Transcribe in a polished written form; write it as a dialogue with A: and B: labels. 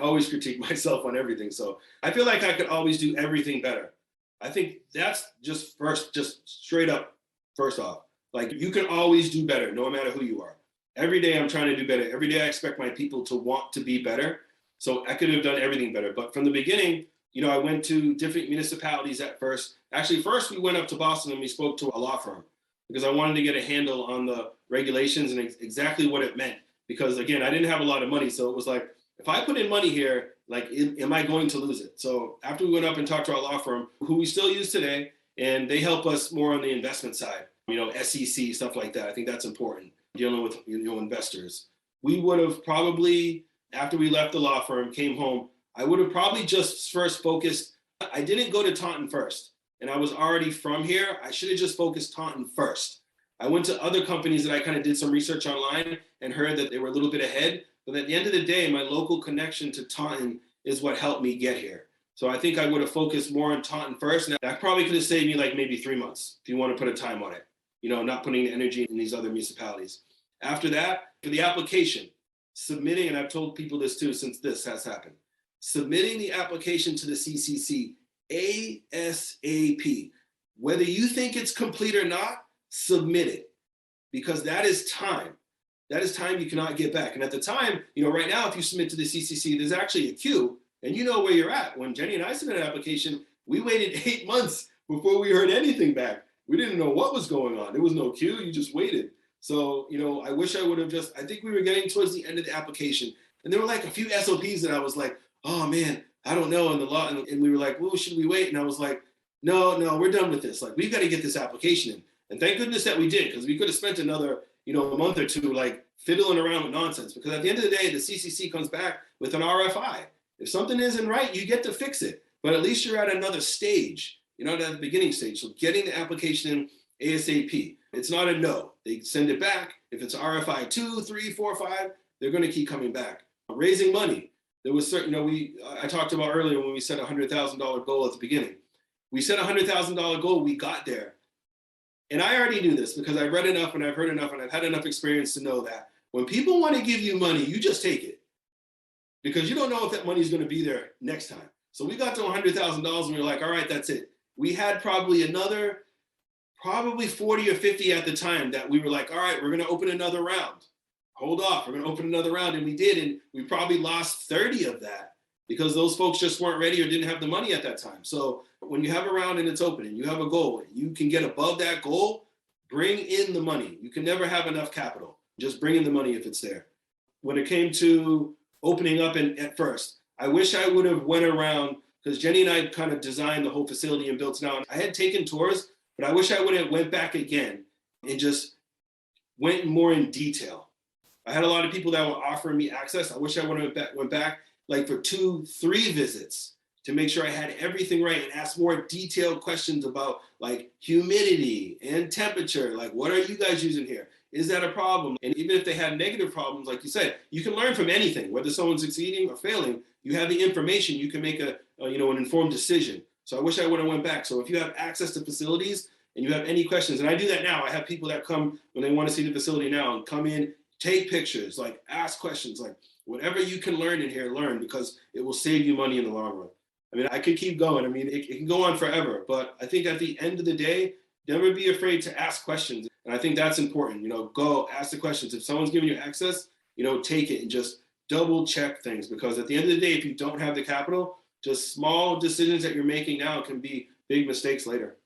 A: I always critique myself on everything. So I feel like I could always do everything better. I think that's just straight up, first off, like you can always do better no matter who you are. Every day I'm trying to do better. Every day I expect my people to want to be better. So I could have done everything better. But from the beginning, I went to different municipalities at first. Actually, first we went up to Boston and we spoke to a law firm because I wanted to get a handle on the regulations and exactly what it meant. Because again, I didn't have a lot of money. So it was like, if I put in money here, like, am I going to lose it? So after we went up and talked to our law firm, who we still use today, and they help us more on the investment side, SEC, stuff like that. I think that's important, dealing with investors. We would have probably, after we left the law firm, came home, I would have probably just first focused. I didn't go to Taunton first, and I was already from here. I should have just focused Taunton first. I went to other companies that I kind of did some research online and heard that they were a little bit ahead. But at the end of the day, my local connection to Taunton is what helped me get here. So I think I would have focused more on Taunton first. And that probably could have saved me like maybe 3 months, if you want to put a time on it, not putting the energy in these other municipalities. After that, for the application, submitting, and I've told people this too since this has happened, submitting the application to the CCC ASAP. Whether you think it's complete or not, submit it, because that is time. That is time you cannot get back. And at the time, right now, if you submit to the CCC, there's actually a queue, and you know where you're at. When Jenny and I submitted an application, we waited 8 months before we heard anything back. We didn't know what was going on. There was no queue. You just waited. So, I wish I would have I think we were getting towards the end of the application, and there were like a few SOPs that I was like, oh man, I don't know. And the law, and we were like, well, should we wait? And I was like, no, we're done with this. Like, we've got to get this application in. And thank goodness that we did, because we could have spent another a month or two like fiddling around with nonsense, because at the end of the day, the CCC comes back with an RFI. If something isn't right, you get to fix it. But at least you're at another stage, at the beginning stage. So getting the application in ASAP. It's not a no. They send it back. If it's RFI 2, 3, 4, 5, they're going to keep coming back. Raising money. There was certain, I talked about earlier when we set a $100,000 goal at the beginning. We set a $100,000 goal. We got there. And I already knew this because I've read enough and I've heard enough and I've had enough experience to know that when people want to give you money, you just take it, because you don't know if that money is going to be there next time. So we got to $100,000 and we were like, all right, that's it. We had probably 40 or 50 at the time that we were like, all right, we're going to open another round. Hold off, we're going to open another round. And we did. And we probably lost 30 of that because those folks just weren't ready or didn't have the money at that time. So when you have a round and it's open and you have a goal, you can get above that goal, bring in the money. You can never have enough capital. Just bring in the money if it's there. When it came to opening up at first, I wish I would have went around, because Jenny and I kind of designed the whole facility and built it out. I had taken tours, but I wish I would have went back again and just went more in detail. I had a lot of people that were offering me access. I wish I would have went back like for 2, 3 visits to make sure I had everything right and ask more detailed questions about like humidity and temperature. Like, what are you guys using here? Is that a problem? And even if they had negative problems, like you said, you can learn from anything, whether someone's succeeding or failing. You have the information, you can make an informed decision. So I wish I would have went back. So if you have access to facilities and you have any questions, and I do that now, I have people that come when they want to see the facility now and come in, take pictures, like ask questions, like whatever you can learn in here, learn, because it will save you money in the long run. I mean, I could keep going. I mean, it can go on forever, but I think at the end of the day, never be afraid to ask questions. And I think that's important. Go ask the questions. If someone's giving you access, take it and just double check things, because at the end of the day, if you don't have the capital, just small decisions that you're making now can be big mistakes later.